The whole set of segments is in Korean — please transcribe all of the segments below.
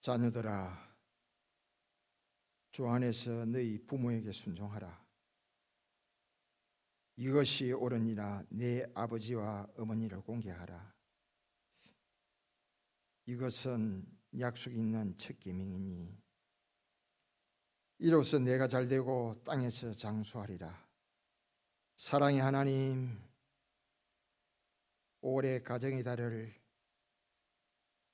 자녀들아, 주 안에서 너희 부모에게 순종하라. 이것이 옳으니라. 내 아버지와 어머니를 공경하라. 이것은 약속이 있는 첫 계명이니 이로써 내가 잘되고 땅에서 장수하리라. 사랑의 하나님, 올해 가정의 달을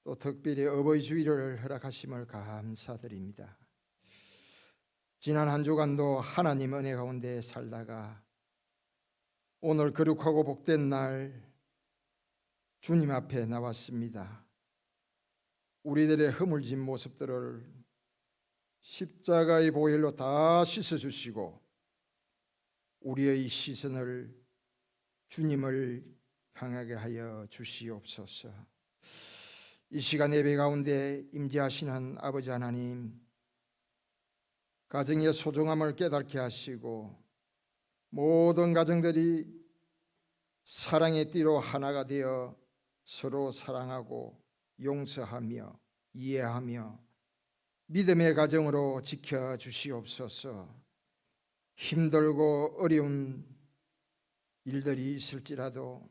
또 특별히 어버이 주일을 허락하심을 감사드립니다. 지난 한 주간도 하나님 은혜 가운데 살다가 오늘 거룩하고 복된 날 주님 앞에 나왔습니다. 우리들의 허물진 모습들을 십자가의 보혈로 다 씻어주시고 우리의 시선을 주님을 향하게 하여 주시옵소서. 이 시간 예배 가운데 임재하시는 아버지 하나님, 가정의 소중함을 깨닫게 하시고 모든 가정들이 사랑의 띠로 하나가 되어 서로 사랑하고 용서하며 이해하며 믿음의 가정으로 지켜주시옵소서. 힘들고 어려운 일들이 있을지라도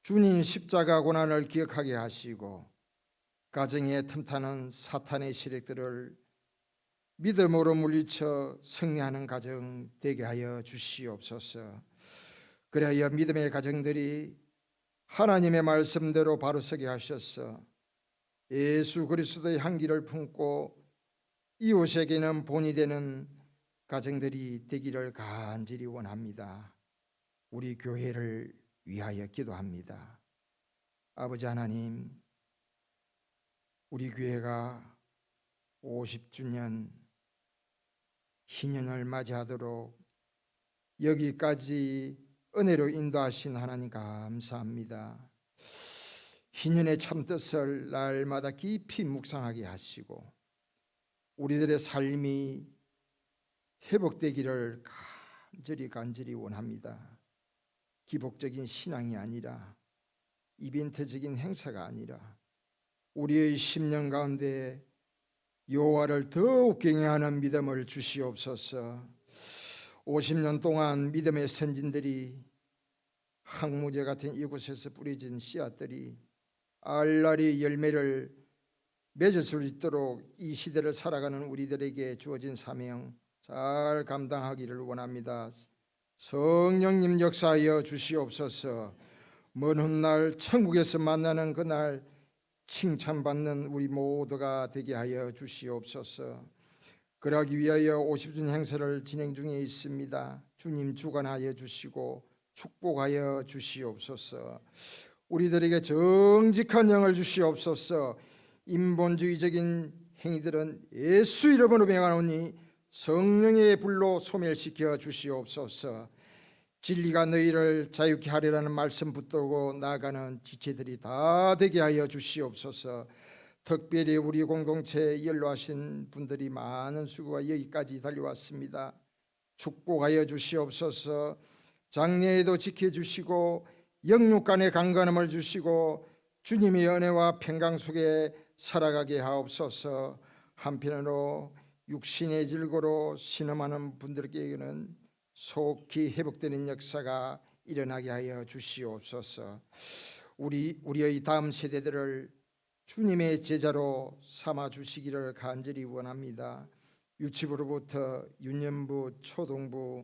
주님 십자가 고난을 기억하게 하시고 가정에 틈타는 사탄의 세력들을 믿음으로 물리쳐 승리하는 가정 되게 하여 주시옵소서. 그래야 믿음의 가정들이 하나님의 말씀대로 바로 서게 하셔서 예수 그리스도의 향기를 품고 이웃에게는 본이 되는 가정들이 되기를 간절히 원합니다. 우리 교회를 위하여 기도합니다. 아버지 하나님, 우리 교회가 50주년 희년을 맞이하도록 여기까지 은혜로 인도하신 하나님 감사합니다. 희년의 참뜻을 날마다 깊이 묵상하게 하시고 우리들의 삶이 회복되기를 간절히 원합니다. 기복적인 신앙이 아니라 이벤트적인 행사가 아니라 우리의 심령 가운데 여호와를 더욱 경외하는 믿음을 주시옵소서. 50년 동안 믿음의 선진들이 항무제 같은 이곳에서 뿌려진 씨앗들이 알라리 열매를 맺을 수 있도록 이 시대를 살아가는 우리들에게 주어진 사명 잘 감당하기를 원합니다. 성령님 역사하여 주시옵소서. 먼 훗날 천국에서 만나는 그날 칭찬받는 우리 모두가 되게 하여 주시옵소서. 그러기 위하여 50주년 행사를 진행 중에 있습니다. 주님 주관하여 주시고 축복하여 주시옵소서. 우리들에게 정직한 영을 주시옵소서. 인본주의적인 행위들은 예수 이름으로 명하노니 성령의 불로 소멸시켜 주시옵소서. 진리가 너희를 자유케 하리라는 말씀 붙들고 나아가는 지체들이 다 되게 하여 주시옵소서. 특별히 우리 공동체에 연로하신 분들이 많은 수고가 여기까지 달려왔습니다. 축복하여 주시옵소서. 장래에도 지켜주시고 영육간의 강건함을 주시고 주님의 은혜와 평강 속에 살아가게 하옵소서. 한편으로 육신의 질고로 신음하는 분들에게는 속히 회복되는 역사가 일어나게 하여 주시옵소서. 우리의 다음 세대들을 주님의 제자로 삼아 주시기를 간절히 원합니다. 유치부로부터 유년부, 초등부,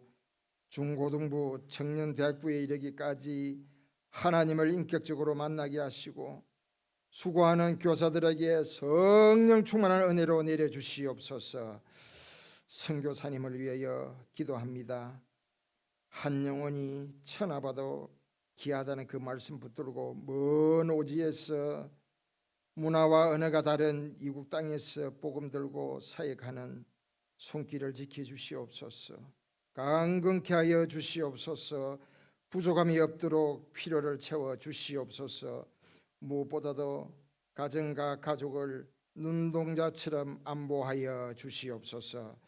중고등부, 청년대학부에 이르기까지 하나님을 인격적으로 만나게 하시고 수고하는 교사들에게 성령 충만한 은혜로 내려주시옵소서. 선교사님을 위하여 기도합니다. 한 영혼이 천하봐도 귀하다는 그 말씀 붙들고 먼 오지에서 문화와 언어가 다른 이국 땅에서 복음 들고 사역하는 손길을 지켜주시옵소서. 강건케 하여 주시옵소서. 부족함이 없도록 필요를 채워 주시옵소서. 무엇보다도 가정과 가족을 눈동자처럼 안보하여 주시옵소서.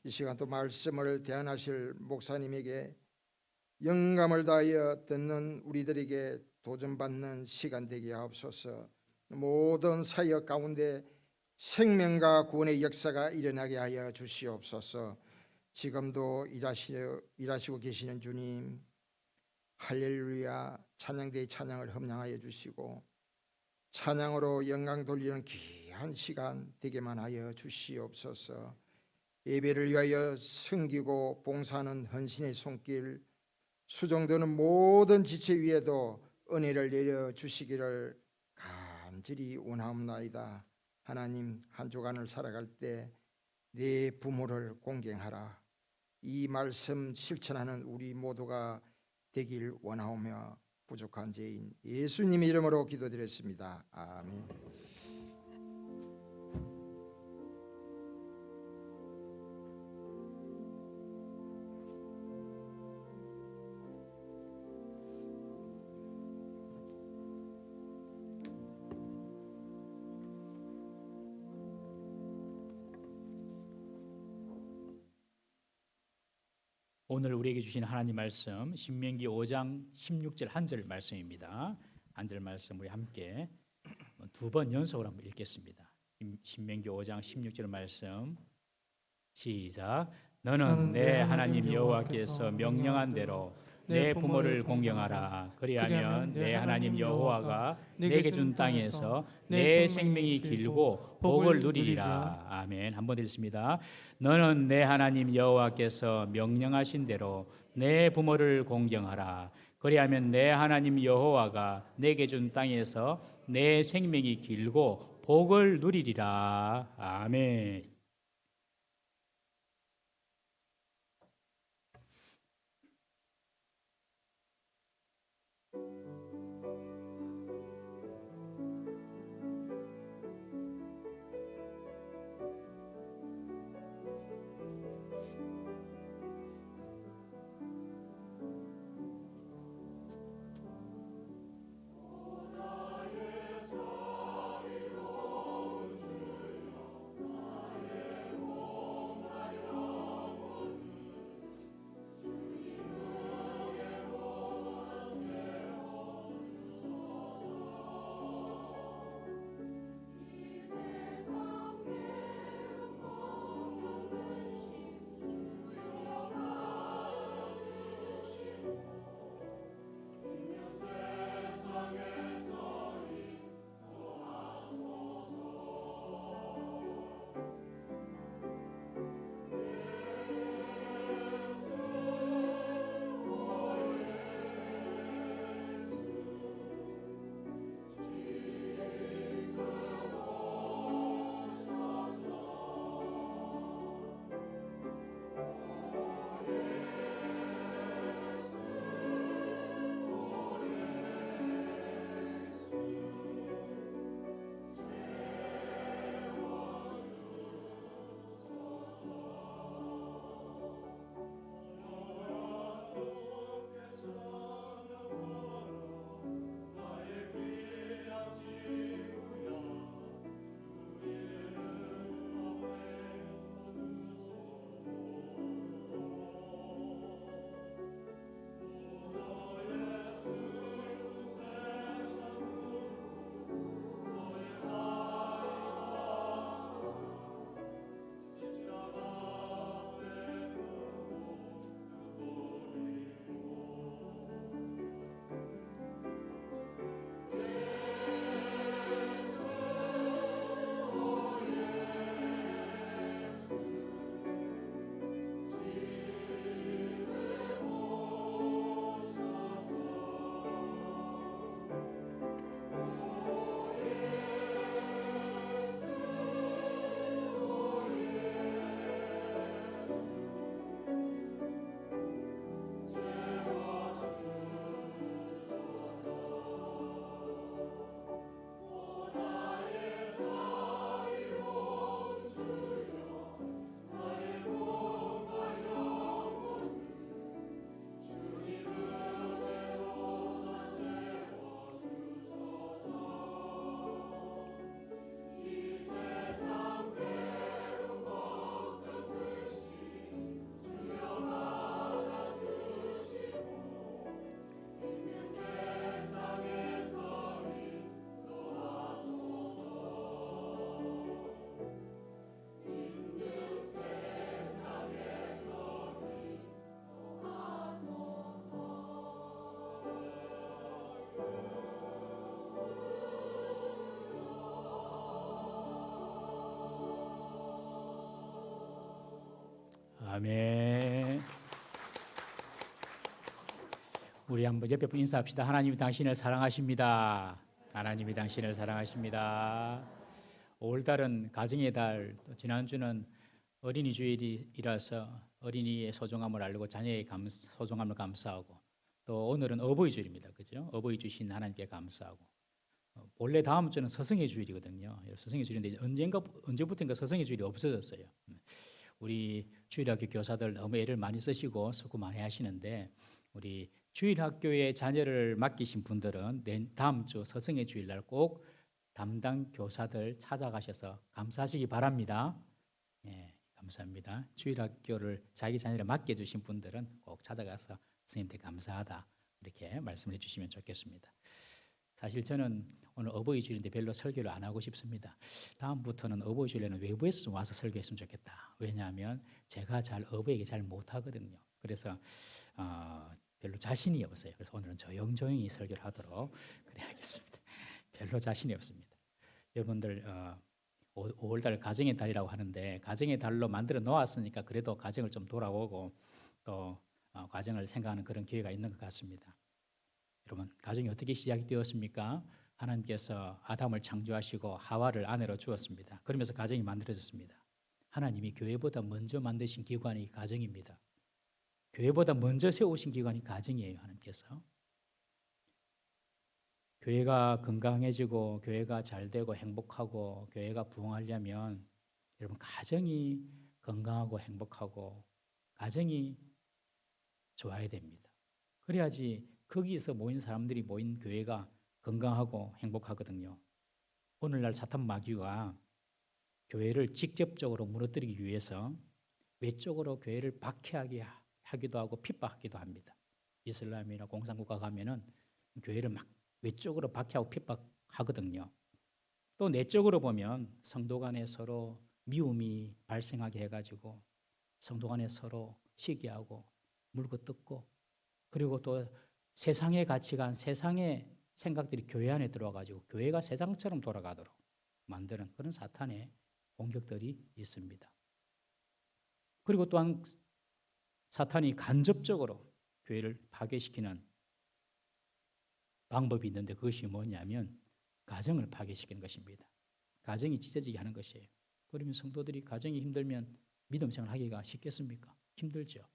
이 시간 또 말씀을 대안하실 목사님에게 영감을 다하여 듣는 우리들에게 도전받는 시간 되게 하옵소서. 모든 사역 가운데 생명과 구원의 역사가 일어나게 하여 주시옵소서. 지금도 일하시고 계시는 주님, 할렐루야 찬양대의 찬양을 흠량하여 주시고 찬양으로 영광 돌리는 귀한 시간 되게만 하여 주시옵소서. 예배를 위하여 섬기고 봉사하는 헌신의 손길, 수종되는 모든 지체 위에도 은혜를 내려 주시기를 간절히 원하옵나이다. 하나님, 한 주간을 살아갈 때 내 부모를 공경하라. 이 말씀 실천하는 우리 모두가 되길 원하오며 부족한 죄인 예수님의 이름으로 기도드렸습니다. 아멘. 오늘 우리에게 주신 하나님 말씀 신명기 5장 16절 한 절 말씀입니다. 한 절 말씀 우리 함께 두 번 연속으로 한번 읽겠습니다. 신명기 5장 16절 말씀 시작. 너는 내 하나님 여호와께서 명령한 대로 내 부모를 공경하라. 그리하면 내 하나님 여호와가 내게 준 땅에서 내 생명이 길고 복을 누리리라. 아멘. 한번 읽습니다. 너는 내 하나님 여호와께서 명령하신 대로 내 부모를 공경하라. 그리하면 내 하나님 여호와가 내게 준 땅에서 내 생명이 길고 복을 누리리라. 아멘. 아멘. 우리 한번 옆에 분 인사합시다. 하나님이 당신을 사랑하십니다. 하나님이 당신을 사랑하십니다. 5월달은 가정의 달, 또 지난주는 어린이 주일이라서 어린이의 소중함을 알고 자녀의 소중함을 감사하고, 또 오늘은 어버이 주일입니다. 그죠? 어버이 주신 하나님께 감사하고, 원래 다음 주는 서성의 주일이거든요. 서성의 주일인데 언제부터인가 서성의 주일이 없어졌어요. 우리 주일학교 교사들 너무 애를 많이 쓰시고 수고 많이 하시는데, 우리 주일학교에 자녀를 맡기신 분들은 다음 주 서성의 주일날 꼭 담당 교사들 찾아가셔서 감사하시기 바랍니다. 예, 감사합니다. 주일학교를 자기 자녀를 맡겨주신 분들은 꼭 찾아가서 선생님한테 감사하다 이렇게 말씀해 주시면 좋겠습니다. 사실 저는 오늘 어버이 주일인데 별로 설교를 안 하고 싶습니다. 다음부터는 어버이 주일에는 외부에서 좀 와서 설교했으면 좋겠다. 왜냐하면 제가 어버 얘기 잘 못하거든요. 그래서 별로 자신이 없어요. 그래서 오늘은 조용조용히 설교를 하도록 그래야겠습니다. 별로 자신이 없습니다. 여러분들 5월달 가정의 달이라고 하는데, 가정의 달로 만들어 놓았으니까 그래도 가정을 좀 돌아보고 또 가정을 생각하는 그런 기회가 있는 것 같습니다. 여러분, 가정이 어떻게 시작이 되었습니까? 하나님께서 아담을 창조하시고 하와를 아내로 주었습니다. 그러면서 가정이 만들어졌습니다. 하나님이 교회보다 먼저 만드신 기관이 가정입니다. 교회보다 먼저 세우신 기관이 가정이에요. 하나님께서. 교회가 건강해지고 교회가 잘되고 행복하고 교회가 부흥하려면 여러분, 가정이 건강하고 행복하고 가정이 좋아야 됩니다. 그래야지 거기서 모인 사람들이 모인 교회가 건강하고 행복하거든요. 오늘날 사탄 마귀가 교회를 직접적으로 무너뜨리기 위해서 외적으로 교회를 박해하게 하기도 하고 핍박하기도 합니다. 이슬람이나 공산국가 가면은 교회를 막 외적으로 박해하고 핍박하거든요. 또 내적으로 보면 성도 간에 서로 미움이 발생하게 해가지고 성도 간에 서로 시기하고 물고 뜯고, 그리고 또 세상의 가치관, 세상의 생각들이 교회 안에 들어와가지고 교회가 세상처럼 돌아가도록 만드는 그런 사탄의 공격들이 있습니다. 그리고 또한 사탄이 간접적으로 교회를 파괴시키는 방법이 있는데, 그것이 뭐냐면 가정을 파괴시키는 것입니다. 가정이 찢어지게 하는 것이에요. 그러면 성도들이 가정이 힘들면 믿음 생활 하기가 쉽겠습니까? 힘들죠.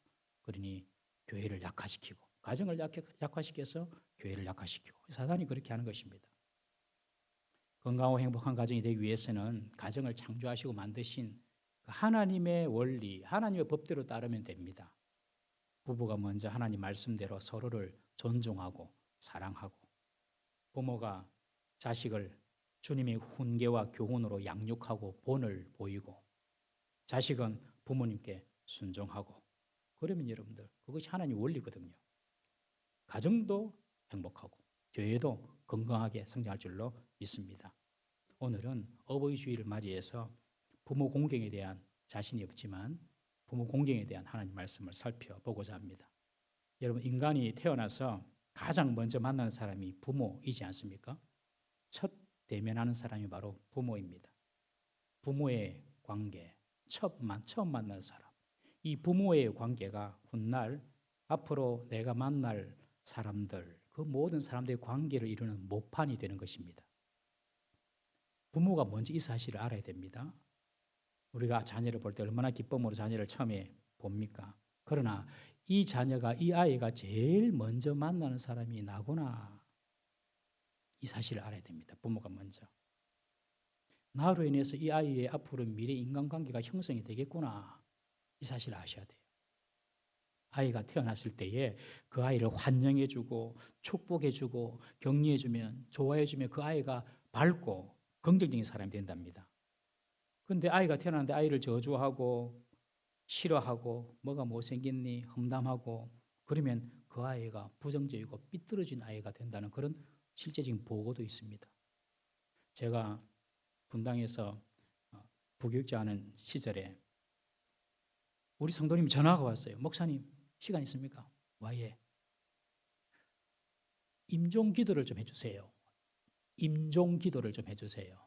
그러니 교회를 약화시키고, 가정을 약화시켜서 교회를 약화시키고, 사탄이 그렇게 하는 것입니다. 건강하고 행복한 가정이 되기 위해서는 가정을 창조하시고 만드신 하나님의 원리, 하나님의 법대로 따르면 됩니다. 부부가 먼저 하나님 말씀대로 서로를 존중하고 사랑하고, 부모가 자식을 주님의 훈계와 교훈으로 양육하고 본을 보이고, 자식은 부모님께 순종하고, 그러면 여러분들 그것이 하나님의 원리거든요. 가정도 행복하고 교회도 건강하게 성장할 줄로 믿습니다. 오늘은 어버이 주일을 맞이해서 부모 공경에 대한 자신이 없지만 부모 공경에 대한 하나님 말씀을 살펴보고자 합니다. 여러분, 인간이 태어나서 가장 먼저 만나는 사람이 부모이지 않습니까? 첫 대면하는 사람이 바로 부모입니다. 부모의 관계, 처음 만나는 사람. 이 부모의 관계가 훗날 앞으로 내가 만날 사람들, 그 모든 사람들의 관계를 이루는 모판이 되는 것입니다. 부모가 먼저 이 사실을 알아야 됩니다. 우리가 자녀를 볼 때 얼마나 기쁨으로 자녀를 처음에 봅니까? 그러나 이 자녀가, 이 아이가 제일 먼저 만나는 사람이 나구나, 이 사실을 알아야 됩니다. 부모가 먼저. 나로 인해서 이 아이의 앞으로 미래 인간관계가 형성이 되겠구나, 이 사실을 아셔야 돼요. 아이가 태어났을 때에 그 아이를 환영해주고 축복해주고 격려해주면, 좋아해주면 그 아이가 밝고 긍정적인 사람이 된답니다. 그런데 아이가 태어났는데 아이를 저주하고 싫어하고 뭐가 못생겼니 험담하고 그러면 그 아이가 부정적이고 삐뚤어진 아이가 된다는 그런 실제적인 보고도 있습니다. 제가 분당에서 부교육자 하는 시절에 우리 성도님이 전화가 왔어요. 목사님, 시간 있습니까? 예. 임종 기도를 좀 해주세요. 임종 기도를 좀 해주세요.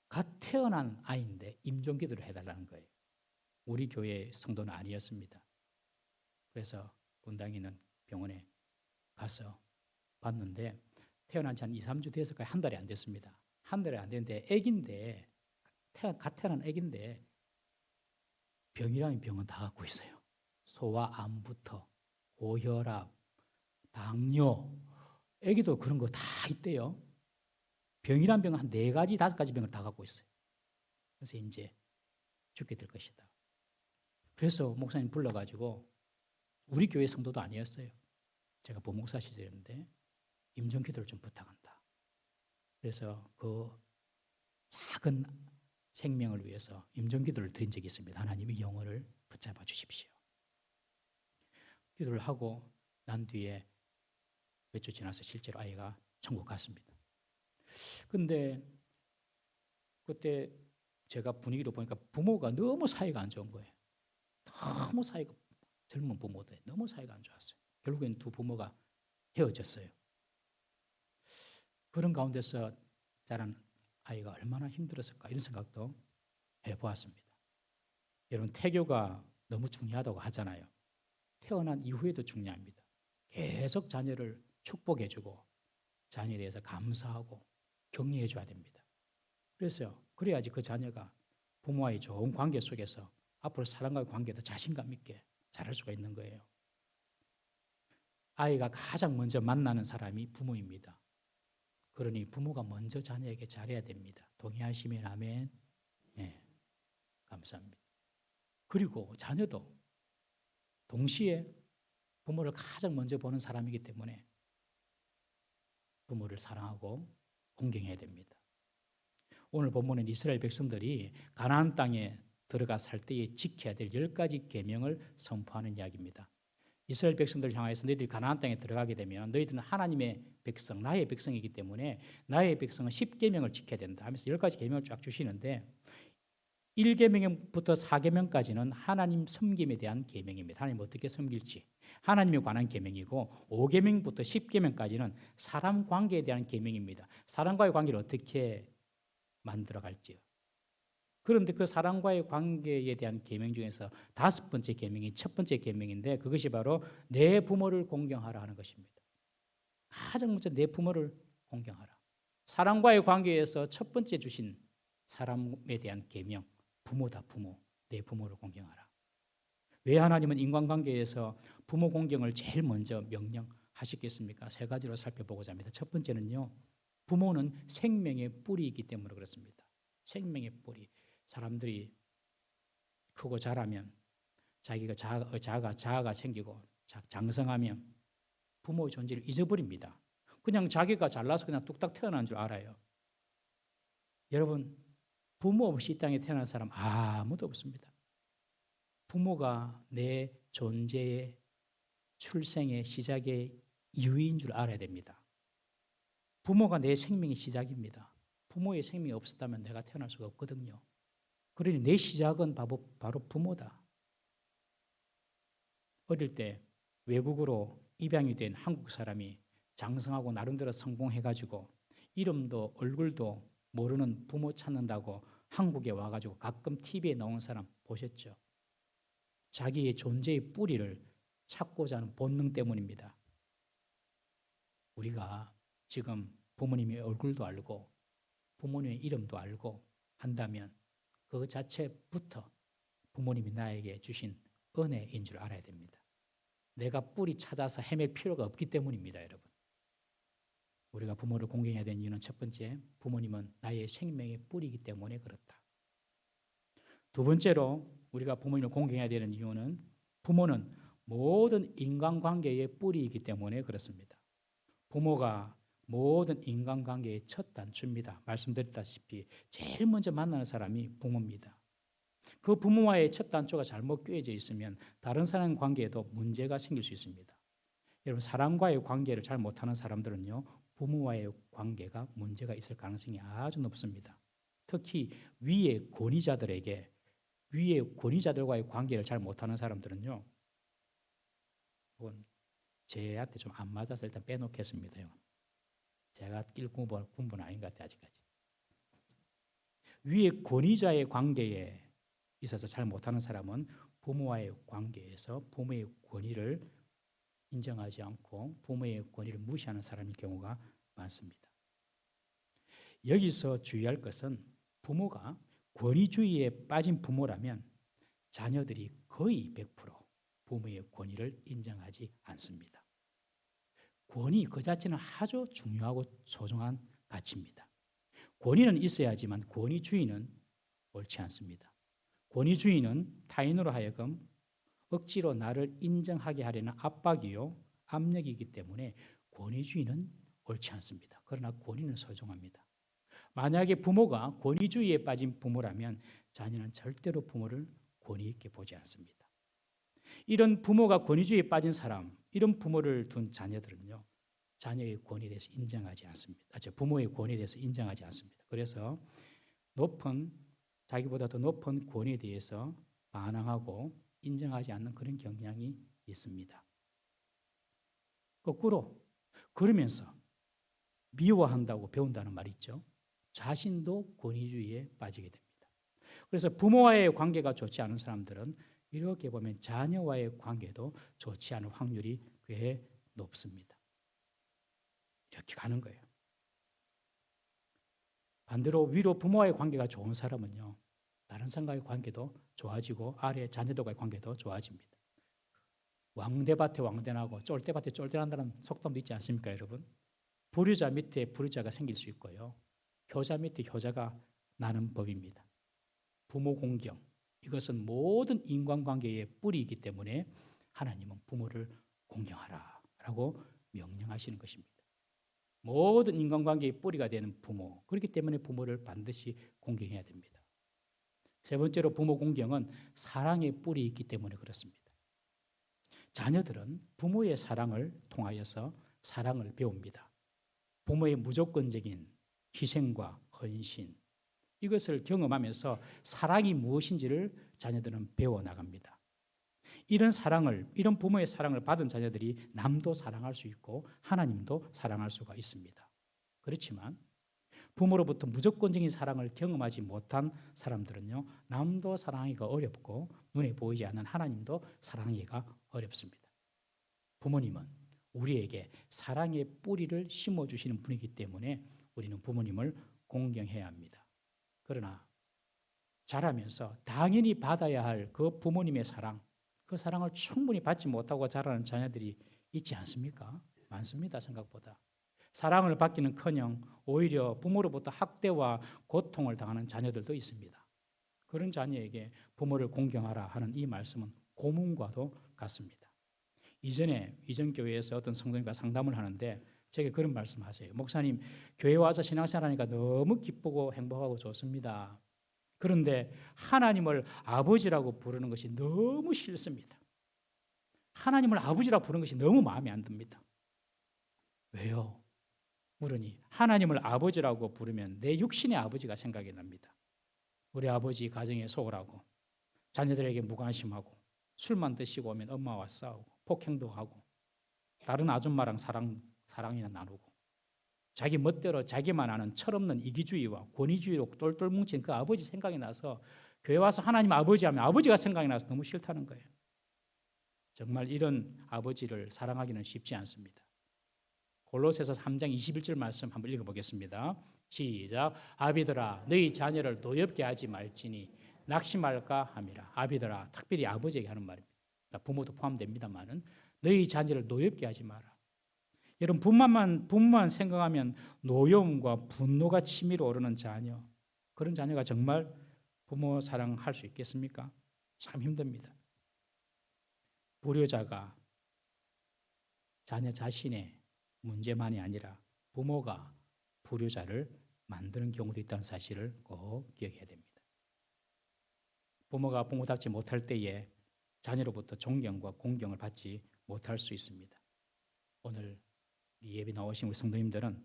갓 태어난 아이인데 임종 기도를 해달라는 거예요. 우리 교회 성도는 아니었습니다. 그래서 분당에 병원에 가서 봤는데 태어난 지 한 2, 3주 돼서 거의 한 달이 안 됐습니다. 한 달이 안 됐는데 애기인데 갓 태어난 애기인데 병이라는 병은 다 갖고 있어요. 소아암부터 고혈압, 당뇨, 애기도 그런 거 다 있대요. 병이란 병은 한 4가지, 5가지 병을 다 갖고 있어요. 그래서 이제 죽게 될 것이다. 그래서 목사님 불러가지고 우리 교회 성도도 아니었어요. 제가 부목사 시절인데 임종기도를 좀 부탁한다. 그래서 그 작은 생명을 위해서 임종기도를 드린 적이 있습니다. 하나님의 영혼을 붙잡아 주십시오. 기도를 하고 난 뒤에 몇 주 지나서 실제로 아이가 천국 갔습니다. 근데 그때 제가 분위기로 보니까 부모가 너무 사이가 안 좋은 거예요. 너무 사이가, 젊은 부모들 너무 사이가 안 좋았어요. 결국엔 두 부모가 헤어졌어요. 그런 가운데서 자란 아이가 얼마나 힘들었을까 이런 생각도 해보았습니다. 여러분, 태교가 너무 중요하다고 하잖아요. 태어난 이후에도 중요합니다. 계속 자녀를 축복해주고 자녀에 대해서 감사하고 격려해줘야 됩니다. 그래야지 그 자녀가 부모와의 좋은 관계 속에서 앞으로 사람과의 관계도 자신감 있게 잘할 수가 있는 거예요. 아이가 가장 먼저 만나는 사람이 부모입니다. 그러니 부모가 먼저 자녀에게 잘해야 됩니다. 동의하시면 아멘. 네, 감사합니다. 그리고 자녀도 동시에 부모를 가장 먼저 보는 사람이기 때문에 부모를 사랑하고 공경해야 됩니다. 오늘 본문은 이스라엘 백성들이 가나안 땅에 들어가 살 때에 지켜야 될 10가지 계명을 선포하는 이야기입니다. 이스라엘 백성들을 향해서 너희들이 가나안 땅에 들어가게 되면 너희들은 하나님의 백성, 나의 백성이기 때문에 나의 백성은 10계명을 지켜야 된다 하면서 10가지 계명을 쫙 주시는데 1계명부터 4계명까지는 하나님 섬김에 대한 계명입니다. 하나님 어떻게 섬길지 하나님에 관한 계명이고 5계명부터 10계명까지는 사람 관계에 대한 계명입니다. 사람과의 관계를 어떻게 만들어갈지요. 그런데 그 사람과의 관계에 대한 계명 중에서 5번째 계명이 첫 번째 계명인데 그것이 바로 내 부모를 공경하라 하는 것입니다. 가장 먼저 내 부모를 공경하라. 사람과의 관계에서 첫 번째 주신 사람에 대한 계명, 부모다 부모, 내 부모를 공경하라. 왜 하나님은 인간관계에서 부모 공경을 제일 먼저 명령하셨겠습니까? 3가지로 살펴보고자 합니다. 첫 번째는요, 부모는 생명의 뿌리이기 때문에 그렇습니다. 생명의 뿌리. 사람들이 크고 자라면 자기가 자아가 생기고 장성하면 부모의 존재를 잊어버립니다. 그냥 자기가 잘나서 그냥 뚝딱 태어난 줄 알아요. 여러분, 부모 없이 이 땅에 태어난 사람 아무도 없습니다. 부모가 내 존재의 출생의 시작의 이유인 줄 알아야 됩니다. 부모가 내 생명의 시작입니다. 부모의 생명이 없었다면 내가 태어날 수가 없거든요. 그러니 내 시작은 바로 부모다. 어릴 때 외국으로 입양이 된 한국 사람이 장성하고 나름대로 성공해가지고 이름도 얼굴도 모르는 부모 찾는다고 한국에 와가지고 가끔 TV에 나오는 사람 보셨죠? 자기의 존재의 뿌리를 찾고자 하는 본능 때문입니다. 우리가 지금 부모님의 얼굴도 알고 부모님의 이름도 알고 한다면 그 자체부터 부모님이 나에게 주신 은혜인 줄 알아야 됩니다. 내가 뿌리 찾아서 헤맬 필요가 없기 때문입니다, 여러분. 우리가 부모를 공경해야 되는 이유는 첫 번째, 부모님은 나의 생명의 뿌리이기 때문에 그렇다. 두 번째로 우리가 부모님을 공경해야 되는 이유는 부모는 모든 인간관계의 뿌리이기 때문에 그렇습니다. 부모가 모든 인간관계의 첫 단추입니다. 말씀드렸다시피 제일 먼저 만나는 사람이 부모입니다. 그 부모와의 첫 단추가 잘못 꿰어져 있으면 다른 사람 관계에도 문제가 생길 수 있습니다. 여러분, 사람과의 관계를 잘 못하는 사람들은요, 부모와의 관계가 문제가 있을 가능성이 아주 높습니다. 특히 위의 권위자들과의 관계를 잘 못하는 사람들은요, 제한테 좀 안 맞아서 일단 빼놓겠습니다. 제가 낄 군부는 아닌 것 같아요, 아직까지. 위의 권위자의 관계에 있어서 잘 못하는 사람은 부모와의 관계에서 부모의 권위를 인정하지 않고 부모의 권위를 무시하는 사람의 경우가 많습니다. 여기서 주의할 것은 부모가 권위주의에 빠진 부모라면 자녀들이 거의 100% 부모의 권위를 인정하지 않습니다. 권위 그 자체는 아주 중요하고 소중한 가치입니다. 권위는 있어야지만 권위주의는 옳지 않습니다. 권위주의는 타인으로 하여금 억지로 나를 인정하게 하려는 압박이요, 압력이기 때문에 권위주의는 옳지 않습니다. 그러나 권위는 소중합니다. 만약에 부모가 권위주의에 빠진 부모라면 자녀는 절대로 부모를 권위 있게 보지 않습니다. 이런 부모가 권위주의에 빠진 사람, 이런 부모를 둔 자녀들은요, 자녀의 권위에 대해서 인정하지 않습니다. 부모의 권위에 대해서 인정하지 않습니다. 그래서 자기보다 더 높은 권위에 대해서 반항하고 인정하지 않는 그런 경향이 있습니다. 거꾸로 그러면서 미워한다고 배운다는 말이 있죠. 자신도 권위주의에 빠지게 됩니다. 그래서 부모와의 관계가 좋지 않은 사람들은 이렇게 보면 자녀와의 관계도 좋지 않을 확률이 꽤 높습니다. 이렇게 가는 거예요. 반대로 위로 부모와의 관계가 좋은 사람은요, 다른 사람과의 관계도 좋아지고 아래 자녀들과의 관계도 좋아집니다. 왕대밭에 왕대나고 쫄대밭에 쫄대난다는 속담도 있지 않습니까, 여러분? 불효자 밑에 불효자가 생길 수 있고요, 효자 밑에 효자가 나는 법입니다. 부모 공경, 이것은 모든 인간관계의 뿌리이기 때문에 하나님은 부모를 공경하라라고 명령하시는 것입니다. 모든 인간관계의 뿌리가 되는 부모, 그렇기 때문에 부모를 반드시 공경해야 됩니다. 세 번째로 부모 공경은 사랑의 뿌리 있기 때문에 그렇습니다. 자녀들은 부모의 사랑을 통하여서 사랑을 배웁니다. 부모의 무조건적인 희생과 헌신, 이것을 경험하면서 사랑이 무엇인지를 자녀들은 배워나갑니다. 이런 부모의 사랑을 받은 자녀들이 남도 사랑할 수 있고 하나님도 사랑할 수가 있습니다. 그렇지만 부모로부터 무조건적인 사랑을 경험하지 못한 사람들은요, 남도 사랑하기가 어렵고 눈에 보이지 않는 하나님도 사랑하기가 어렵습니다. 부모님은 우리에게 사랑의 뿌리를 심어주시는 분이기 때문에 우리는 부모님을 공경해야 합니다. 그러나 자라면서 당연히 받아야 할 그 부모님의 사랑, 그 사랑을 충분히 받지 못하고 자라는 자녀들이 있지 않습니까? 많습니다, 생각보다. 사랑을 받기는커녕 오히려 부모로부터 학대와 고통을 당하는 자녀들도 있습니다. 그런 자녀에게 부모를 공경하라 하는 이 말씀은 고문과도 같습니다. 이전 교회에서 어떤 성도님과 상담을 하는데 제게 그런 말씀하세요. 목사님, 교회 와서 신앙생활하니까 너무 기쁘고 행복하고 좋습니다. 그런데 하나님을 아버지라고 부르는 것이 너무 싫습니다. 하나님을 아버지라고 부르는 것이 너무 마음에 안 듭니다. 왜요? 물으니 하나님을 아버지라고 부르면 내 육신의 아버지가 생각이 납니다. 우리 아버지 가정에 소홀하고 자녀들에게 무관심하고 술만 드시고 오면 엄마와 싸우고 폭행도 하고 다른 아줌마랑 사랑이나 나누고 자기 멋대로 자기만 아는 철없는 이기주의와 권위주의로 똘똘 뭉친 그 아버지 생각이 나서 교회 와서 하나님 아버지 하면 아버지가 생각이 나서 너무 싫다는 거예요. 정말 이런 아버지를 사랑하기는 쉽지 않습니다. 골로새서 3장 21절 말씀 한번 읽어보겠습니다. 시작. 아비들아 너희 자녀를 노엽게 하지 말지니 낙심할까 함이라. 아비들아, 특별히 아버지에게 하는 말입니다. 부모도 포함됩니다만은 너희 자녀를 노엽게 하지 마라. 여러분, 부모만 생각하면 노여움과 분노가 치밀어 오르는 자녀, 그런 자녀가 정말 부모 사랑할 수 있겠습니까? 참 힘듭니다. 불효자가 자녀 자신의 문제만이 아니라 부모가 불효자를 만드는 경우도 있다는 사실을 꼭 기억해야 됩니다. 부모가 부모답지 못할 때에 자녀로부터 존경과 공경을 받지 못할 수 있습니다. 오늘 예배 나오신 우리 성도님들은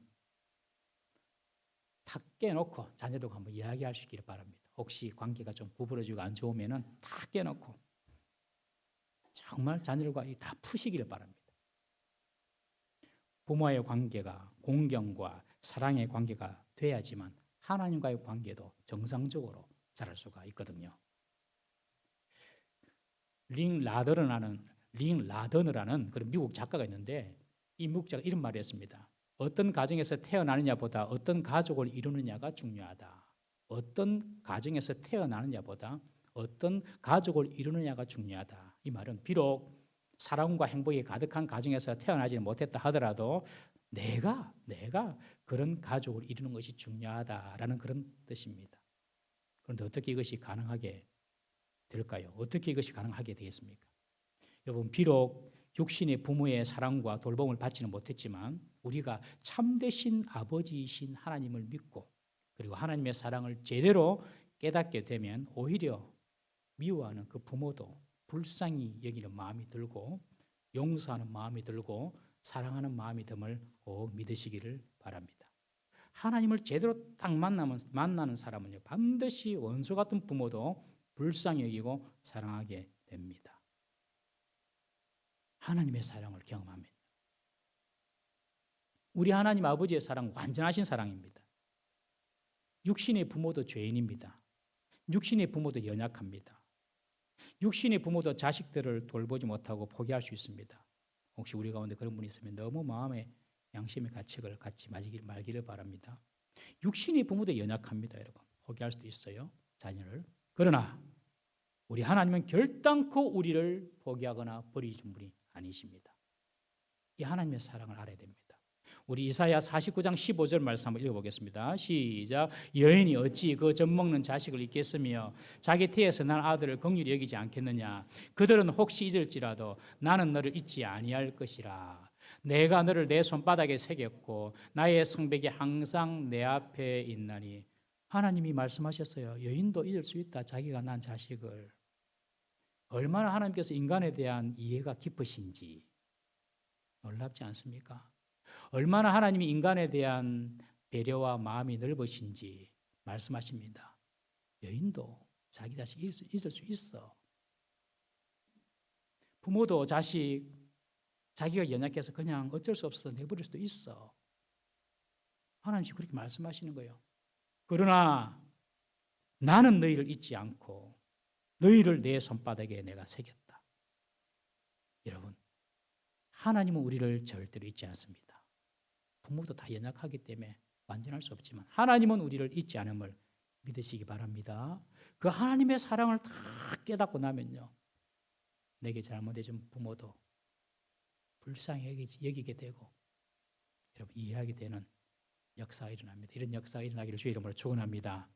탁 깨놓고 자녀들과 한번 이야기할 수 있기를 바랍니다. 혹시 관계가 좀 부부러지고 안 좋으면은 탁 깨놓고 정말 자녀들과 다 푸시기를 바랍니다. 부모와의 관계가 공경과 사랑의 관계가 돼야지만 하나님과의 관계도 정상적으로 자랄 수가 있거든요. 링라더너라는 그런 미국 작가가 있는데 이 미국 작가 이런 말을 했습니다. 어떤 가정에서 태어나느냐보다 어떤 가족을 이루느냐가 중요하다. 어떤 가정에서 태어나느냐보다 어떤 가족을 이루느냐가 중요하다. 이 말은 비록 사랑과 행복이 가득한 가정에서 태어나지 못했다 하더라도 내가 그런 가족을 이루는 것이 중요하다라는 그런 뜻입니다. 그런데 어떻게 이것이 가능하게 될까요? 어떻게 이것이 가능하게 되겠습니까? 여러분, 비록 육신의 부모의 사랑과 돌봄을 받지는 못했지만 우리가 참되신 아버지이신 하나님을 믿고 그리고 하나님의 사랑을 제대로 깨닫게 되면 오히려 미워하는 그 부모도 불쌍히 여기는 마음이 들고 용서하는 마음이 들고 사랑하는 마음이 됨을 꼭 믿으시기를 바랍니다. 하나님을 제대로 딱 만나는 사람은요, 반드시 원수 같은 부모도 불쌍히 여기고 사랑하게 됩니다. 하나님의 사랑을 경험합니다. 우리 하나님 아버지의 사랑 완전하신 사랑입니다. 육신의 부모도 죄인입니다. 육신의 부모도 연약합니다. 육신의 부모도 자식들을 돌보지 못하고 포기할 수 있습니다. 혹시 우리 가운데 그런 분이 있으면 너무 마음에 양심의 가책을 갖지 말기를 바랍니다. 육신의 부모도 연약합니다, 여러분. 포기할 수도 있어요, 자녀를. 그러나 우리 하나님은 결단코 우리를 포기하거나 버리신 분이 아니십니다. 이 하나님의 사랑을 알아야 됩니다. 우리 이사야 49장 15절 말씀 한번 읽어보겠습니다. 시작. 여인이 어찌 그 젖먹는 자식을 잊겠으며 자기 태에서 난 아들을 긍휼히 여기지 않겠느냐. 그들은 혹시 잊을지라도 나는 너를 잊지 아니할 것이라. 내가 너를 내 손바닥에 새겼고 나의 성벽이 항상 내 앞에 있나니. 하나님이 말씀하셨어요. 여인도 잊을 수 있다, 자기가 난 자식을. 얼마나 하나님께서 인간에 대한 이해가 깊으신지 놀랍지 않습니까? 얼마나 하나님이 인간에 대한 배려와 마음이 넓으신지 말씀하십니다. 여인도 자기 자식 있을 수 있어. 부모도 자식 자기가 연약해서 그냥 어쩔 수 없어서 내버릴 수도 있어. 하나님이 그렇게 말씀하시는 거예요. 그러나 나는 너희를 잊지 않고 너희를 내 손바닥에 내가 새겼다. 여러분, 하나님은 우리를 절대로 잊지 않습니다. 부모도 다 연약하기 때문에 완전할 수 없지만 하나님은 우리를 잊지 않음을 믿으시기 바랍니다. 그 하나님의 사랑을 다 깨닫고 나면요, 내게 잘못해준 부모도 불쌍히 여기게 되고 여러분 이해하게 되는 역사가 일어납니다. 이런 역사가 일어나기를 주의 이름으로 축원합니다.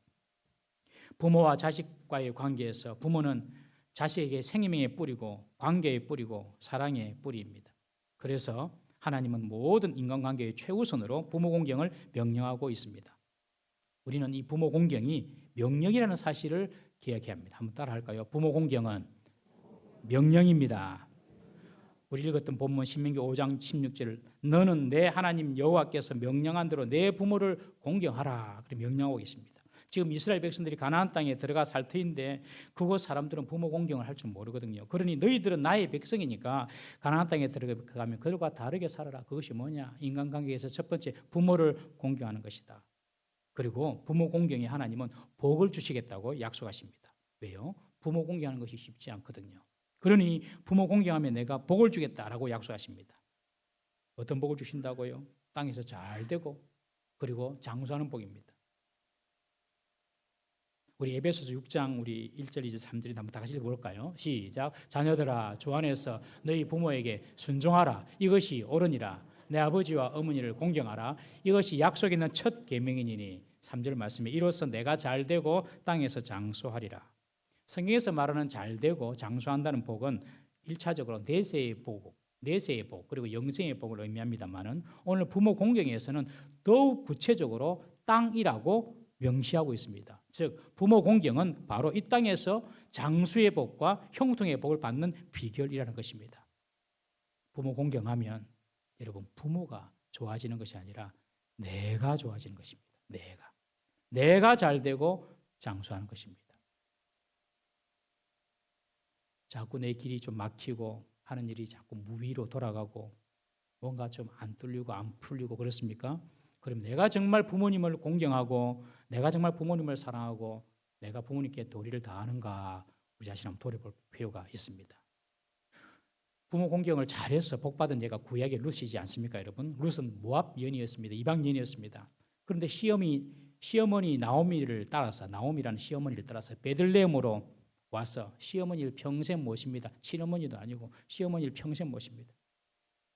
부모와 자식과의 관계에서 부모는 자식에게 생명의 뿌리고 관계의 뿌리고 사랑의 뿌리입니다. 그래서 하나님은 모든 인간관계의 최우선으로 부모 공경을 명령하고 있습니다. 우리는 이 부모 공경이 명령이라는 사실을 기억해야 합니다. 한번 따라할까요? 부모 공경은 명령입니다. 우리 읽었던 본문 신명기 5장 16절을 너는 내 하나님 여호와께서 명령한 대로 내 부모를 공경하라. 그렇게 명령하고 있습니다. 지금 이스라엘 백성들이 가나안 땅에 들어가 살 터인데 그곳 사람들은 부모 공경을 할 줄 모르거든요. 그러니 너희들은 나의 백성이니까 가나안 땅에 들어가면 그들과 다르게 살아라. 그것이 뭐냐? 인간관계에서 첫 번째 부모를 공경하는 것이다. 그리고 부모 공경에 하나님은 복을 주시겠다고 약속하십니다. 왜요? 부모 공경하는 것이 쉽지 않거든요. 그러니 부모 공경하면 내가 복을 주겠다라고 약속하십니다. 어떤 복을 주신다고요? 땅에서 잘 되고 그리고 장수하는 복입니다. 우리 에베소서 6장 우리 1절 2절 3절에 한번 다 같이 읽어볼까요? 시작. 자녀들아 주 안에서 너희 부모에게 순종하라. 이것이 옳으니라. 내 아버지와 어머니를 공경하라. 이것이 약속 있는 첫 계명이니 3절 말씀에 이로써 내가 잘되고 땅에서 장수하리라. 성경에서 말하는 잘되고 장수한다는 복은 1차적으로 내세의 복 그리고 영생의 복을 의미합니다만은 오늘 부모 공경에서는 더욱 구체적으로 땅이라고 명시하고 있습니다. 즉 부모 공경은 바로 이 땅에서 장수의 복과 형통의 복을 받는 비결이라는 것입니다. 부모 공경하면 여러분 부모가 좋아지는 것이 아니라 내가 좋아지는 것입니다. 내가 잘되고 장수하는 것입니다. 자꾸 내 길이 좀 막히고 하는 일이 자꾸 무위로 돌아가고 뭔가 좀 안 뚫리고 안 풀리고 그렇습니까? 그럼 내가 정말 부모님을 공경하고 내가 정말 부모님을 사랑하고 내가 부모님께 도리를 다하는가 우리 자신 한번 돌아볼 필요가 있습니다. 부모 공경을 잘해서 복받은 얘가 구약의 룻이지 않습니까, 여러분? 룻은 모압 여인이었습니다. 이방 여인이었습니다. 그런데 시어머니 나오미를 따라서, 나오미라는 시어머니를 따라서 베들레헴으로 와서 시어머니를 평생 모십니다. 친어머니도 아니고 시어머니를 평생 모십니다.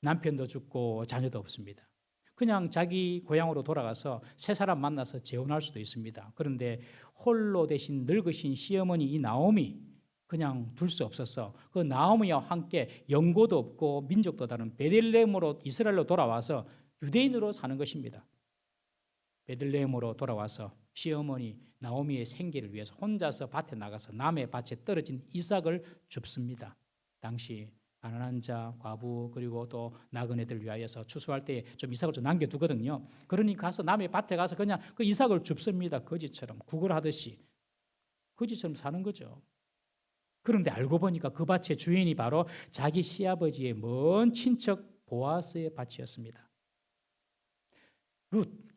남편도 죽고 자녀도 없습니다. 그냥 자기 고향으로 돌아가서 새 사람 만나서 재혼할 수도 있습니다. 그런데 홀로 대신 늙으신 시어머니 이 나오미 그냥 둘 수 없어서 그 나오미와 함께 영고도 없고 민족도 다른 베들레헴으로 이스라엘로 돌아와서 유대인으로 사는 것입니다. 베들레헴으로 돌아와서 시어머니 나오미의 생계를 위해서 혼자서 밭에 나가서 남의 밭에 떨어진 이삭을 줍습니다. 당시 가난한 자, 과부 그리고 또 나그네들 위하여서 추수할 때 좀 이삭을 좀 남겨두거든요. 그러니 가서 남의 밭에 가서 그냥 그 이삭을 줍습니다. 거지처럼 구걸하듯이 거지처럼 사는 거죠. 그런데 알고 보니까 그 밭의 주인이 바로 자기 시아버지의 먼 친척 보아스의 밭이었습니다.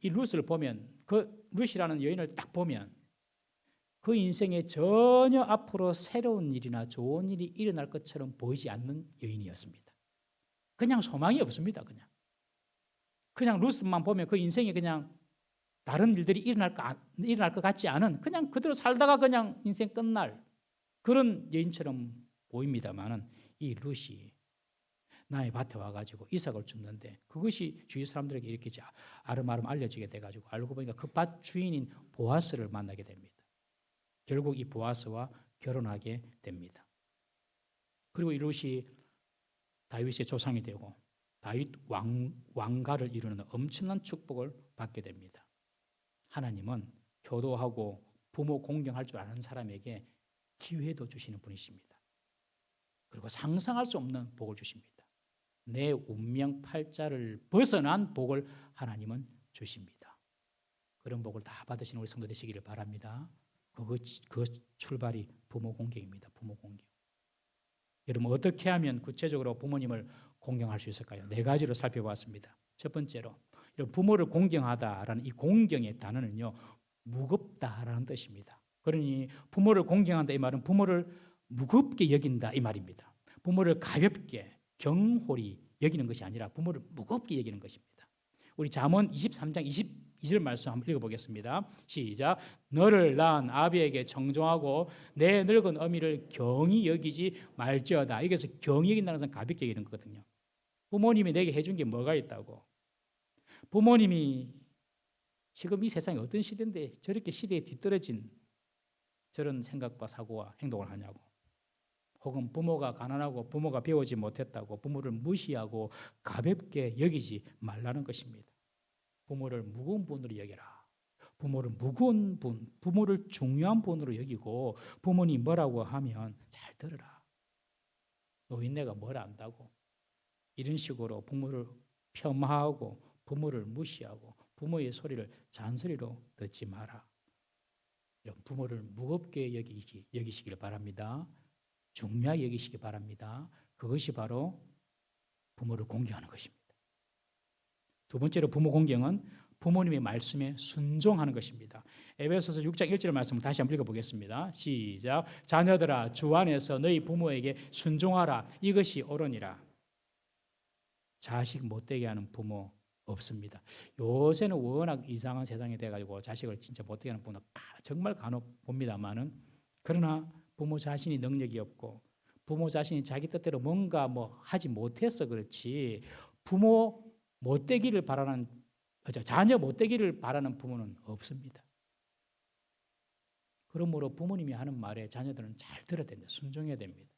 이 룻을 보면 그 룻이라는 여인을 딱 보면 그 인생에 전혀 앞으로 새로운 일이나 좋은 일이 일어날 것처럼 보이지 않는 여인이었습니다. 그냥 소망이 없습니다. 그냥 룻만 보면 그 인생에 그냥 다른 일들이 일어날 것 같지 않은 그냥 그대로 살다가 그냥 인생 끝날 그런 여인처럼 보입니다만은 이 룻이 나의 밭에 와가지고 이삭을 줍는데 그것이 주위 사람들에게 이렇게 아름아름 알려지게 돼가지고 알고 보니까 그 밭 주인인 보아스를 만나게 됩니다. 결국 이 보아스와 결혼하게 됩니다. 그리고 이 룻이 다윗의 조상이 되고 다윗 왕가를 이루는 엄청난 축복을 받게 됩니다. 하나님은 효도하고 부모 공경할 줄 아는 사람에게 기회도 주시는 분이십니다. 그리고 상상할 수 없는 복을 주십니다. 내 운명 팔자를 벗어난 복을 하나님은 주십니다. 그런 복을 다 받으시는 우리 성도 되시기를 바랍니다. 그 출발이 부모 공경입니다. 부모 공경. 여러분 어떻게 하면 구체적으로 부모님을 공경할 수 있을까요? 4가지로 살펴봤습니다. 첫 번째로 부모를 공경하다라는 이 공경의 단어는요 무겁다라는 뜻입니다. 그러니 부모를 공경한다 이 말은 부모를 무겁게 여긴다 이 말입니다. 부모를 가볍게 경홀히 여기는 것이 아니라 부모를 무겁게 여기는 것입니다. 우리 잠언 23장 22절 말씀 한번 읽어보겠습니다. 시작. 너를 낳은 아비에게 정종하고 내 늙은 어미를 경히 여기지 말지어다. 여기서 경히 여긴다는 것은 가볍게 여기는 거거든요. 부모님이 내게 해준 게 뭐가 있다고. 부모님이 지금 이 세상이 어떤 시대인데 저렇게 시대에 뒤떨어진 저런 생각과 사고와 행동을 하냐고. 혹은 부모가 가난하고 부모가 배우지 못했다고 부모를 무시하고 가볍게 여기지 말라는 것입니다. 부모를 무거운 분으로 여겨라. 부모를 무거운 분, 부모를 중요한 분으로 여기고 부모님이 뭐라고 하면 잘 들으라. 노인네가 뭘 안다고. 이런 식으로 부모를 폄하하고 부모를 무시하고 부모의 소리를 잔소리로 듣지 마라. 이런 부모를 무겁게 여기시길 바랍니다. 중요하게 여기시기 바랍니다. 그것이 바로 부모를 공경하는 것입니다. 두 번째로 부모 공경은 부모님의 말씀에 순종하는 것입니다. 에베소서 6장 1절 말씀을 다시 한번 읽어보겠습니다. 시작. 자녀들아 주 안에서 너희 부모에게 순종하라. 이것이 옳으니라. 자식 못되게 하는 부모 없습니다. 요새는 워낙 이상한 세상이 돼가지고 자식을 진짜 못되게 하는 부모는 정말 간혹 봅니다만은 그러나 부모 자신이 능력이 없고 부모 자신이 자기 뜻대로 뭔가 하지 못해서 그렇지 부모 못되기를 바라는 자녀 못되기를 바라는 부모는 없습니다. 그러므로 부모님이 하는 말에 자녀들은 잘 들어야 됩니다. 순종해야 됩니다.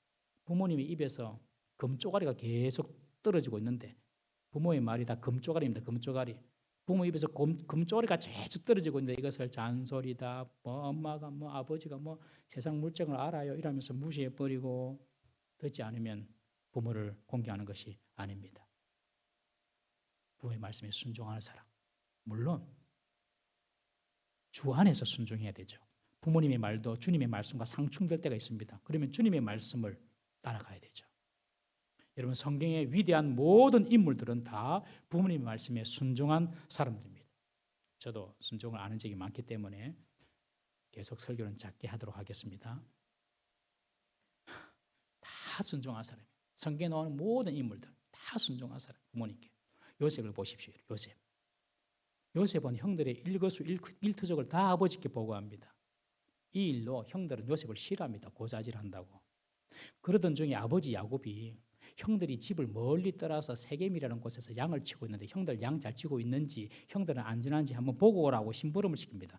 부모님의 입에서 금쪼가리가 계속 떨어지고 있는데 부모의 말이 다 금쪼가리입니다. 금쪼가리. 부모 입에서 금쪼가리가 계속 떨어지고 있는데 이것을 잔소리다. 엄마가 아버지가 세상 물정을 알아요. 이러면서 무시해버리고 듣지 않으면 부모를 공경하는 것이 아닙니다. 부모의 말씀에 순종하는 사람. 물론 주 안에서 순종해야 되죠. 부모님의 말도 주님의 말씀과 상충될 때가 있습니다. 그러면 주님의 말씀을 따라가야 되죠. 여러분 성경의 위대한 모든 인물들은 다 부모님의 말씀에 순종한 사람들입니다. 저도 순종을 아는 적이 많기 때문에 계속 설교는 작게 하도록 하겠습니다. 다 순종한 사람이에요. 성경에 나오는 모든 인물들 다 순종한 사람, 부모님께. 요셉을 보십시오. 요셉은 형들의 일거수일투족을 다 아버지께 보고합니다. 이 일로 형들은 요셉을 싫어합니다. 고자질한다고. 그러던 중에 아버지 야곱이 형들이 집을 멀리 떠나서 세겜이라는 곳에서 양을 치고 있는데 형들 양 잘 치고 있는지 형들은 안전한지 한번 보고 오라고 심부름을 시킵니다.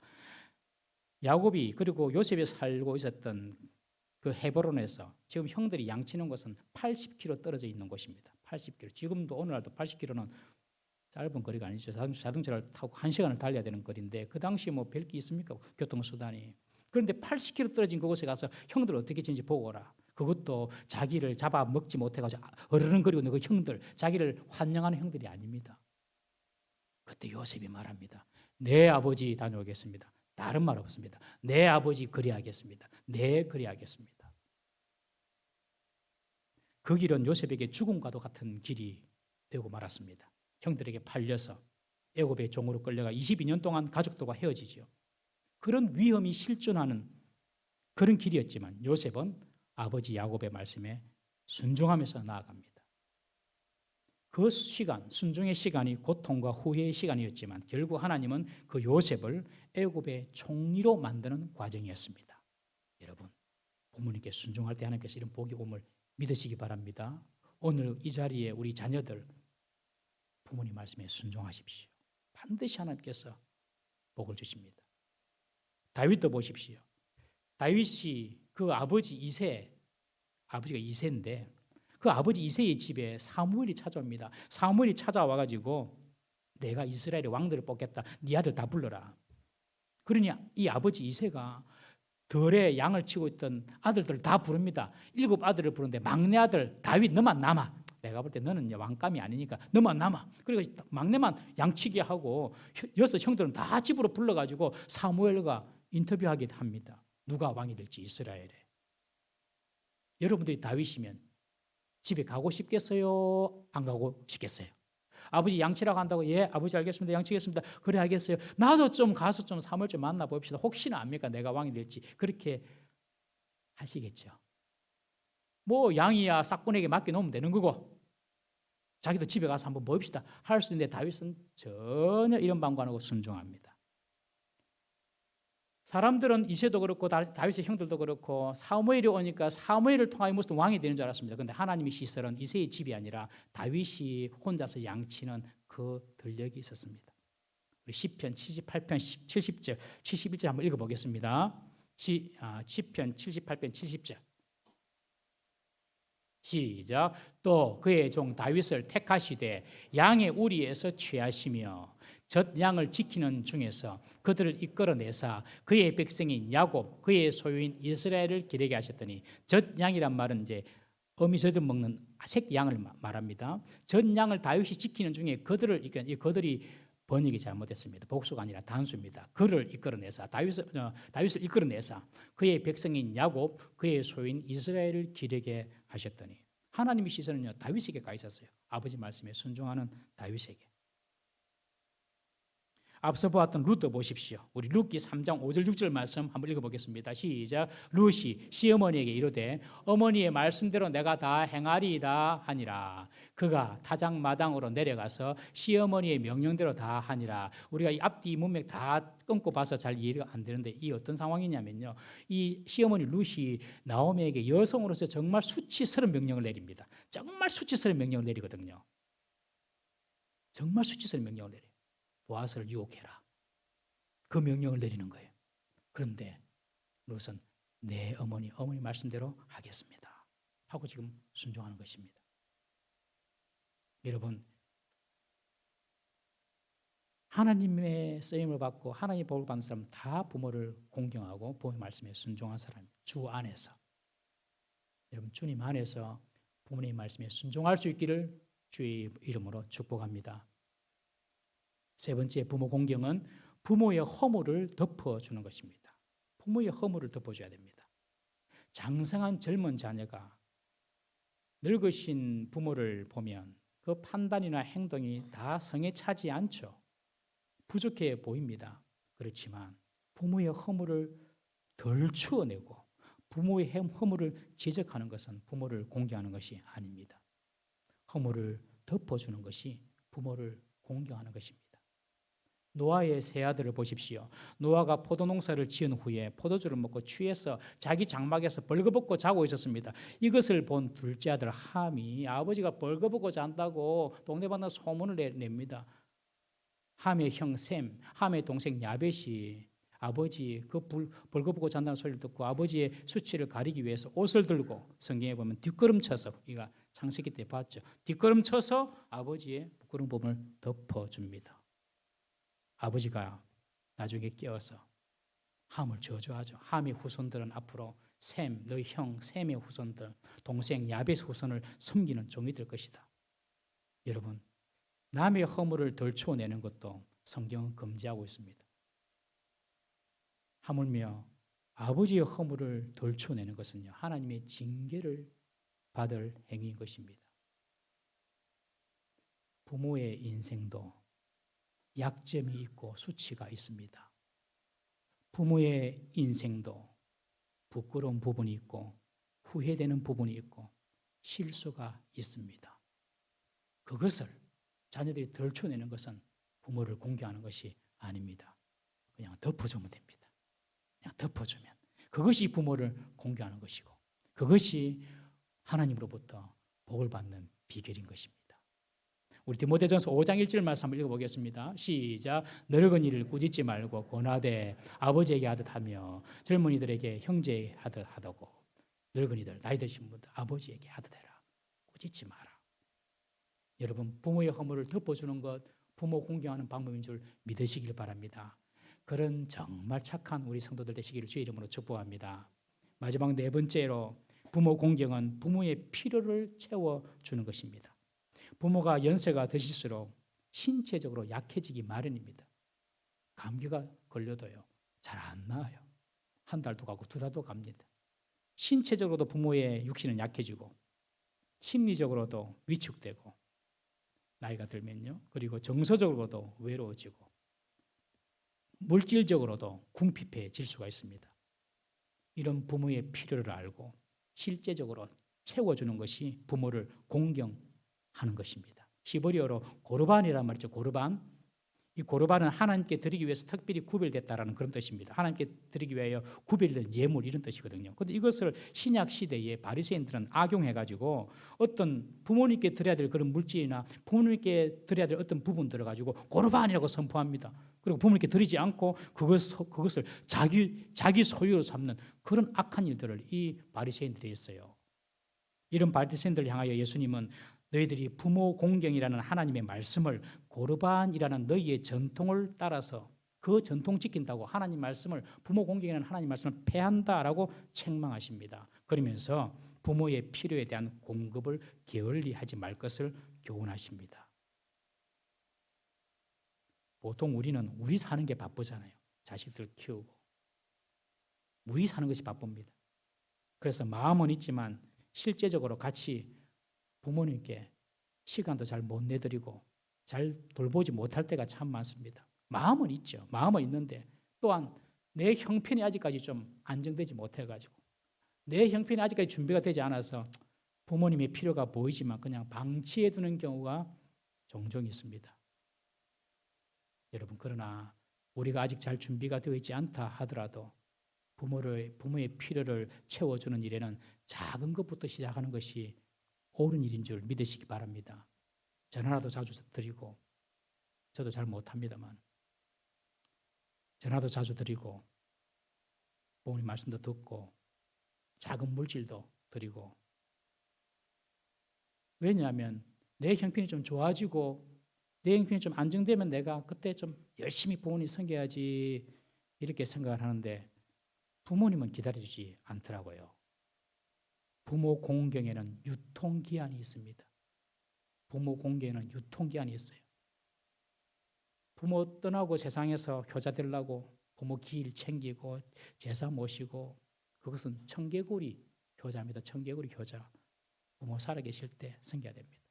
야곱이 그리고 요셉이 살고 있었던 그 헤브론에서 지금 형들이 양 치는 곳은 80km 떨어져 있는 곳입니다. 80km. 지금도 오늘날도 80km는 짧은 거리가 아니죠. 자동차를 타고 1시간을 달려야 되는 거리인데 그 당시 뭐 별 게 있습니까? 교통수단이. 그런데 80km 떨어진 그곳에 가서 형들 어떻게 지는지 보고 오라. 그것도 자기를 잡아먹지 못해가지고 어르렁거리고 있는 그 형들, 자기를 환영하는 형들이 아닙니다. 그때 요셉이 말합니다. 내 아버지 다녀오겠습니다. 다른 말 없습니다. 내 아버지 그리하겠습니다. 네, 그리하겠습니다. 그 길은 요셉에게 죽음과도 같은 길이 되고 말았습니다. 형들에게 팔려서 애굽의 종으로 끌려가 22년 동안 가족들과 헤어지죠. 그런 위험이 실존하는 그런 길이었지만 요셉은 아버지 야곱의 말씀에 순종하면서 나아갑니다. 그 시간, 순종의 시간이 고통과 후회의 시간이었지만 결국 하나님은 그 요셉을 애굽의 총리로 만드는 과정이었습니다. 여러분, 부모님께 순종할 때 하나님께서 이런 복이 옴을 믿으시기 바랍니다. 오늘 이 자리에 우리 자녀들 부모님 말씀에 순종하십시오. 반드시 하나님께서 복을 주십니다. 다윗도 보십시오. 다윗이 그 아버지 이세, 아버지가 이세인데 그 아버지 이세의 집에 사무엘이 찾아옵니다. 사무엘이 찾아와가지고 내가 이스라엘의 왕들을 뽑겠다. 네 아들 다 불러라. 그러니 이 아버지 이세가 들에 양을 치고 있던 아들들을 다 부릅니다. 7 아들을 부르는데 막내 아들 다윗 너만 남아. 내가 볼 때 너는 왕감이 아니니까 너만 남아. 그리고 막내만 양치기 하고 6 형들은 다 집으로 불러가지고 사무엘과 인터뷰하게 합니다. 누가 왕이 될지 이스라엘에. 여러분들이 다윗이면 집에 가고 싶겠어요? 안 가고 싶겠어요? 아버지 양치라고 한다고 예 아버지 알겠습니다. 양치겠습니다. 그래 알겠어요. 나도 좀 가서 좀 사무엘 좀 만나봅시다. 혹시나 압니까? 내가 왕이 될지. 그렇게 하시겠죠. 뭐 양이야 싹군에게 맡겨놓으면 되는 거고 자기도 집에 가서 한번 봅시다. 할 수 있는데 다윗은 전혀 이런 방구 안 하고 순종합니다. 사람들은 이세도 그렇고 다윗의 형들도 그렇고 사무엘이 오니까 사무엘을 통하여 무슨 왕이 되는 줄 알았습니다. 그런데 하나님의 시설은 이세의 집이 아니라 다윗이 혼자서 양치는 그 들녘이 있었습니다. 우리 시편 78편 70절 71절 한번 읽어보겠습니다. 시편 78편 70절 시작. 또 그의 종 다윗을 택하시되 양의 우리에서 취하시며 젖 양을 지키는 중에서 그들을 이끌어내사 그의 백성인 야곱 그의 소유인 이스라엘을 기르게 하셨더니 젖 양이란 말은 이제 어미젖을 먹는 새끼 양을 말합니다. 젖 양을 다윗이 지키는 중에 그들을 이끌어 이 그들이 번역이 잘못됐습니다. 복수가 아니라 단수입니다. 그를 이끌어내사 다윗을 이끌어내사 그의 백성인 야곱 그의 소유인 이스라엘을 기르게 하셨더니 하나님의 시선은요 다윗에게 가 있었어요. 아버지 말씀에 순종하는 다윗에게. 앞서 보았던 룻도 보십시오. 우리 룻기 3장 5절 6절 말씀 한번 읽어보겠습니다. 시작. 룻이 시어머니에게 이르되 어머니의 말씀대로 내가 다 행하리이다 하니라. 그가 타작마당으로 내려가서 시어머니의 명령대로 다 하니라. 우리가 이 앞뒤 문맥 다 끊고 봐서 잘 이해가 안 되는데 이 어떤 상황이냐면요. 이 시어머니 룻이 나오미에게 여성으로서 정말 수치스러운 명령을 내립니다. 정말 수치스러운 명령을 내리거든요. 정말 수치스러운 명령을 내려요. 보아스를 유혹해라. 그 명령을 내리는 거예요. 그런데 룻은 내 어머니 말씀대로 하겠습니다 하고 지금 순종하는 것입니다. 여러분 하나님의 쓰임을 받고 하나님의 복을 받는 사람은 다 부모를 공경하고 부모의 말씀에 순종한 사람입니다. 주 안에서. 여러분 주님 안에서 부모님의 말씀에 순종할 수 있기를 주의 이름으로 축복합니다. 세 번째 부모 공경은 부모의 허물을 덮어주는 것입니다. 부모의 허물을 덮어줘야 됩니다. 장성한 젊은 자녀가 늙으신 부모를 보면 그 판단이나 행동이 다 성에 차지 않죠. 부족해 보입니다. 그렇지만 부모의 허물을 덜 추어내고 부모의 허물을 지적하는 것은 부모를 공경하는 것이 아닙니다. 허물을 덮어주는 것이 부모를 공경하는 것입니다. 노아의 세 아들을 보십시오. 노아가 포도농사를 지은 후에 포도주를 먹고 취해서 자기 장막에서 벌거벗고 자고 있었습니다. 이것을 본 둘째 아들 함이 아버지가 벌거벗고 잔다고 동네방네 소문을 냅니다. 함의 형 셈, 함의 동생 야벳이 아버지 그 벌거벗고 잔다는 소리를 듣고 아버지의 수치를 가리기 위해서 옷을 들고 성경에 보면 뒷걸음쳐서, 우리가 창세기 때 봤죠. 뒷걸음쳐서 아버지의 부끄러운 부분을 덮어줍니다. 아버지가 나중에 깨어서 함을 저주하죠. 함의 후손들은 앞으로 셈, 너희 형 셈의 후손들, 동생 야벳의 후손을 섬기는 종이 될 것이다. 여러분, 남의 허물을 덜쳐내는 것도 성경은 금지하고 있습니다. 하물며 아버지의 허물을 덜쳐내는 것은요, 하나님의 징계를 받을 행위인 것입니다. 부모의 인생도 약점이 있고 수치가 있습니다. 부모의 인생도 부끄러운 부분이 있고 후회되는 부분이 있고 실수가 있습니다. 그것을 자녀들이 덜쳐내는 것은 부모를 공경하는 것이 아닙니다. 그냥 덮어주면 됩니다. 그냥 덮어주면 그것이 부모를 공경하는 것이고 그것이 하나님으로부터 복을 받는 비결인 것입니다. 우리 디모데전서 5장 1절 말씀 한번 읽어보겠습니다. 시작. 늙은이를 꾸짖지 말고 권하되 아버지에게 하듯 하며 젊은이들에게 형제 하듯 하더고 늙은이들 나이 드신 분들 아버지에게 하듯 해라. 꾸짖지 마라. 여러분, 부모의 허물을 덮어주는 것 부모 공경하는 방법인 줄 믿으시길 바랍니다. 그런 정말 착한 우리 성도들 되시기를 주의 이름으로 축복합니다. 마지막 네 번째로 부모 공경은 부모의 필요를 채워주는 것입니다. 부모가 연세가 드실수록 신체적으로 약해지기 마련입니다. 감기가 걸려도요, 잘 안 나아요. 한 달도 가고 두 달도 갑니다. 신체적으로도 부모의 육신은 약해지고 심리적으로도 위축되고 나이가 들면요, 그리고 정서적으로도 외로워지고 물질적으로도 궁핍해질 수가 있습니다. 이런 부모의 필요를 알고 실제적으로 채워주는 것이 부모를 공경하는 것입니다. 히브리어로 고르반이란 말이죠. 고르반. 이 고르반은 하나님께 드리기 위해서 특별히 구별됐다라는 그런 뜻입니다. 하나님께 드리기 위하여 구별된 예물 이런 뜻이거든요. 그런데 이것을 신약 시대에 바리새인들은 악용해가지고 어떤 부모님께 드려야 될 그런 물질이나 부모님께 드려야 될 어떤 부분들을 가지고 고르반이라고 선포합니다. 그리고 부모님께 드리지 않고 그것을 자기 소유로 삼는 그런 악한 일들을 이 바리새인들이 했어요. 이런 바리새인들을 향하여 예수님은 너희들이 부모 공경이라는 하나님의 말씀을 고르반이라는 너희의 전통을 따라서 그 전통 지킨다고 하나님 말씀을, 부모 공경이라는 하나님 말씀을 폐한다라고 책망하십니다. 그러면서 부모의 필요에 대한 공급을 게을리하지 말 것을 교훈하십니다. 보통 우리는 우리 사는 게 바쁘잖아요. 자식들 키우고 우리 사는 것이 바쁩니다. 그래서 마음은 있지만 실제적으로 같이 부모님께 시간도 잘 못 내드리고 잘 돌보지 못할 때가 참 많습니다. 마음은 있죠. 마음은 있는데 또한 내 형편이 아직까지 좀 안정되지 못해가지고 내 형편이 아직까지 준비가 되지 않아서 부모님의 필요가 보이지만 그냥 방치해두는 경우가 종종 있습니다. 여러분, 그러나 우리가 아직 잘 준비가 되어 있지 않다 하더라도 부모의 필요를 채워주는 일에는 작은 것부터 시작하는 것이 옳은 일인 줄 믿으시기 바랍니다. 전화라도 자주 드리고, 저도 잘 못합니다만 전화도 자주 드리고 부모님 말씀도 듣고 작은 물질도 드리고, 왜냐하면 내 형편이 좀 좋아지고 내 형편이 좀 안정되면 내가 그때 좀 열심히 부모님 섬겨야지 이렇게 생각을 하는데 부모님은 기다려주지 않더라고요. 부모 공경에는 유통기한이 있습니다. 부모 공경에는 유통기한이 있어요. 부모 떠나고 세상에서 효자 되려고 부모 길 챙기고 제사 모시고 그것은 청개구리 효자입니다. 청개구리 효자. 부모 살아계실 때 섬겨야 됩니다.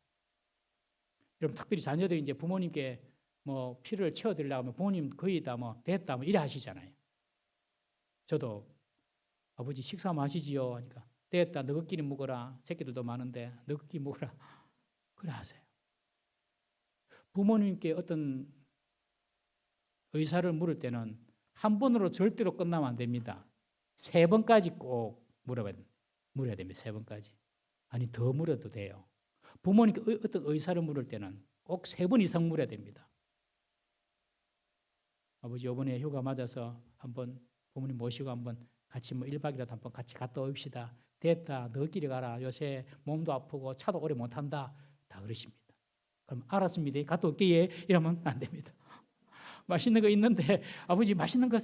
여러분, 특별히 자녀들이 이제 부모님께 뭐 필요를 채워드리려고 하면 부모님 거의 다 뭐 됐다 뭐 이래 하시잖아요. 저도 아버지 식사 마시지요. 하니까 됐다. 너희끼리 먹어라. 새끼들도 많은데 너희끼리 먹어라. 그래 하세요. 부모님께 어떤 의사를 물을 때는 한 번으로 절대로 끝나면 안 됩니다. 3번까지 꼭 물어야 됩니다. 3번까지. 아니 더 물어도 돼요. 부모님께 어떤 의사를 물을 때는 꼭 3번 이상 물어야 됩니다. 아버지 이번에 휴가 맞아서 한번 부모님 모시고 한번 같이 1박이라도 한번 같이 갔다 옵시다. 됐다. 너희끼리 가라. 요새 몸도 아프고 차도 오래 못 탄다. 다 그러십니다. 그럼 알았습니다. 갔다 올게. 이러면 안 됩니다. 맛있는 거 있는데 아버지 맛있는 거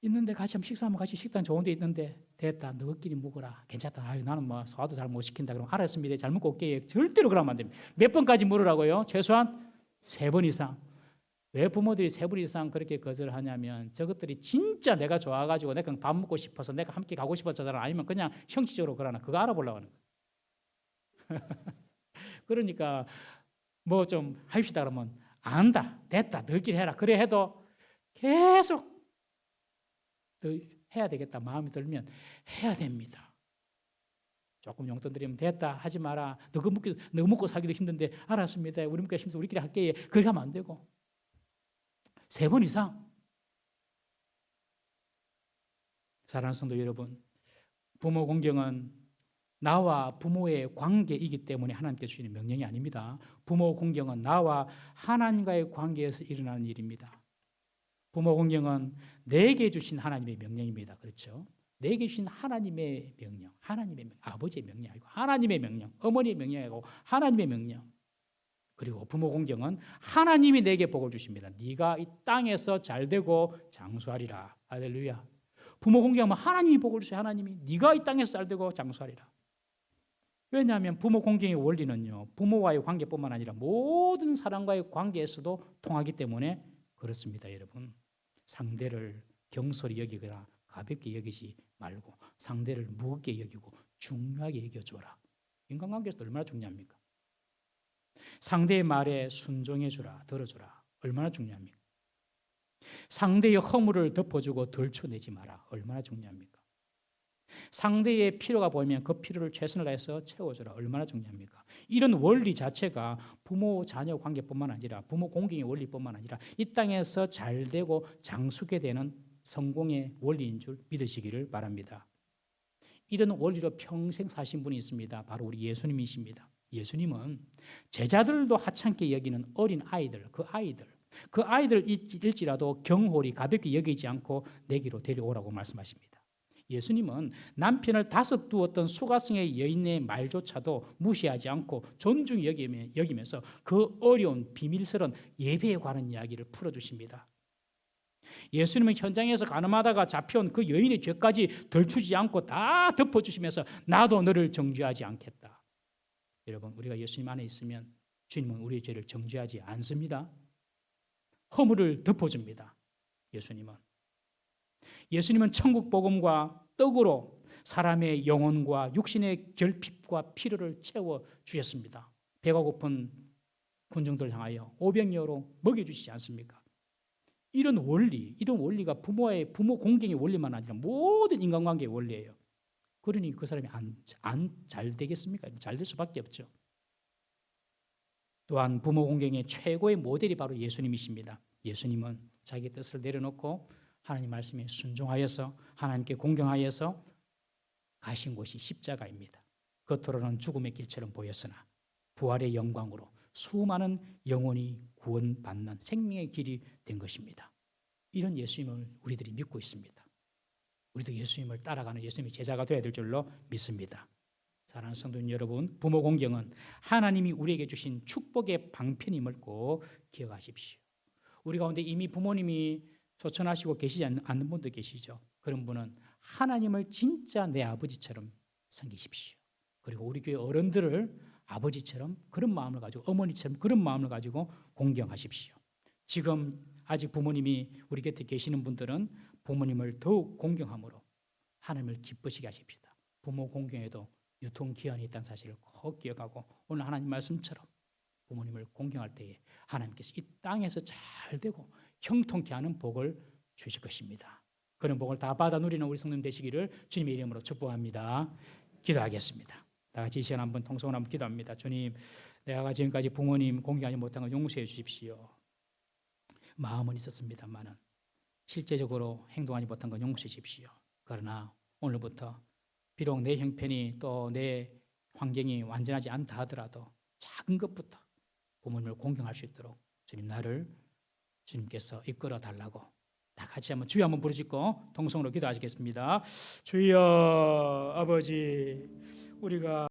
있는데 같이 한번 식사하면 같이 식당 좋은 데 있는데 됐다. 너희끼리 먹어라. 괜찮다. 아유, 나는 뭐 소화도 잘 못 시킨다. 그럼 알았습니다. 잘 먹고 올게. 절대로 그러면 안 됩니다. 몇 번까지 물으라고요? 최소한 3번 이상. 왜 부모들이 3번 이상 그렇게 거절하냐면 저것들이 진짜 내가 좋아가지고 내가 밥 먹고 싶어서 내가 함께 가고 싶어서 아니면 그냥 형식적으로 그러나 그거 알아보려고 하는 거예요. 그러니까 뭐 좀 합시다 그러면 안다. 됐다. 너희끼리 해라. 그래 해도 계속 너 해야 되겠다 마음이 들면 해야 됩니다. 조금 용돈 드리면 됐다 하지 마라. 너 먹고 살기도 힘든데 알았습니다. 우리 먹기 힘들어 우리끼리 할게. 그렇게 하면 안 되고 3번 이상. 사랑하는 성도 여러분, 부모 공경은 나와 부모의 관계이기 때문에 하나님께 주시는 명령이 아닙니다. 부모 공경은 나와 하나님과의 관계에서 일어나는 일입니다. 부모 공경은 내게 주신 하나님의 명령입니다. 그렇죠? 내게 주신 하나님의 명령, 하나님의 명령, 아버지의 명령이 아니고 하나님의 명령, 어머니의 명령이 아니고 하나님의 명령. 그리고 부모 공경은 하나님이 내게 복을 주십니다. 네가 이 땅에서 잘되고 장수하리라. 할렐루야. 부모 공경하면 하나님이 복을 주세요. 하나님이 네가 이 땅에서 잘되고 장수하리라. 왜냐하면 부모 공경의 원리는요, 부모와의 관계뿐만 아니라 모든 사람과의 관계에서도 통하기 때문에 그렇습니다. 여러분, 상대를 경솔히 여기거나 가볍게 여기지 말고 상대를 무겁게 여기고 중요하게 여겨줘라. 인간관계에서 얼마나 중요합니까? 상대의 말에 순종해주라, 들어주라. 얼마나 중요합니까? 상대의 허물을 덮어주고 덜쳐내지 마라. 얼마나 중요합니까? 상대의 필요가 보이면 그 필요를 최선을 다해서 채워주라. 얼마나 중요합니까? 이런 원리 자체가 부모 자녀 관계뿐만 아니라 부모 공경의 원리뿐만 아니라 이 땅에서 잘되고 장수게 되는 성공의 원리인 줄 믿으시기를 바랍니다. 이런 원리로 평생 사신 분이 있습니다. 바로 우리 예수님이십니다. 예수님은 제자들도 하찮게 여기는 어린 아이들, 그 아이들일지라도 경홀히 가볍게 여기지 않고 내게로 데려오라고 말씀하십니다. 예수님은 남편을 5 두었던 수가성의 여인의 말조차도 무시하지 않고 존중히 여기면서 그 어려운 비밀스러운 예배에 관한 이야기를 풀어주십니다. 예수님은 현장에서 가늠하다가 잡혀온 그 여인의 죄까지 덜추지 않고 다 덮어주시면서 나도 너를 정죄하지 않겠다. 여러분, 우리가 예수님 안에 있으면 주님은 우리의 죄를 정죄하지 않습니다. 허물을 덮어줍니다. 예수님은 천국 복음과 떡으로 사람의 영혼과 육신의 결핍과 필요를 채워 주셨습니다. 배가 고픈 군중들 향하여 오병이어로 먹여주시지 않습니까? 이런 원리가 부모 공경의 원리만 아니라 모든 인간관계의 원리예요. 그러니 그 사람이 안 잘 되겠습니까? 잘 될 수밖에 없죠. 또한 부모 공경의 최고의 모델이 바로 예수님이십니다. 예수님은 자기 뜻을 내려놓고 하나님 말씀에 순종하여서 하나님께 공경하여서 가신 곳이 십자가입니다. 겉으로는 죽음의 길처럼 보였으나 부활의 영광으로 수많은 영혼이 구원받는 생명의 길이 된 것입니다. 이런 예수님을 우리들이 믿고 있습니다. 우리도 예수님을 따라가는 예수님의 제자가 되어야 될 줄로 믿습니다. 사랑하는 성도님 여러분, 부모 공경은 하나님이 우리에게 주신 축복의 방편임을 꼭 기억하십시오. 우리 가운데 이미 부모님이 소천하시고 계시지 않는 분도 계시죠. 그런 분은 하나님을 진짜 내 아버지처럼 섬기십시오. 그리고 우리 교회 어른들을 아버지처럼 그런 마음을 가지고 어머니처럼 그런 마음을 가지고 공경하십시오. 지금 아직 부모님이 우리 곁에 계시는 분들은 부모님을 더욱 공경함으로 하나님을 기쁘시게 하십시다. 부모 공경에도 유통기한이 있다는 사실을 꼭 기억하고 오늘 하나님 말씀처럼 부모님을 공경할 때에 하나님께서 이 땅에서 잘되고 형통케 하는 복을 주실 것입니다. 그런 복을 다 받아 누리는 우리 성도님 되시기를 주님의 이름으로 축복합니다. 기도하겠습니다. 다 같이 이 시간 한번 통성을 한번 기도합니다. 주님, 내가 지금까지 부모님 공경하지 못한 걸 용서해 주십시오. 마음은 있었습니다만은 실제적으로 행동하지 못한 건 용서해 주십시오. 그러나 오늘부터 비록 내 형편이 또 내 환경이 완전하지 않다 하더라도 작은 것부터 부모님을 공경할 수 있도록 주님 나를 주님께서 이끌어 달라고 다 같이 한번 주여 한번 부르짖고 통성으로 기도하시겠습니다. 주여 아버지, 우리가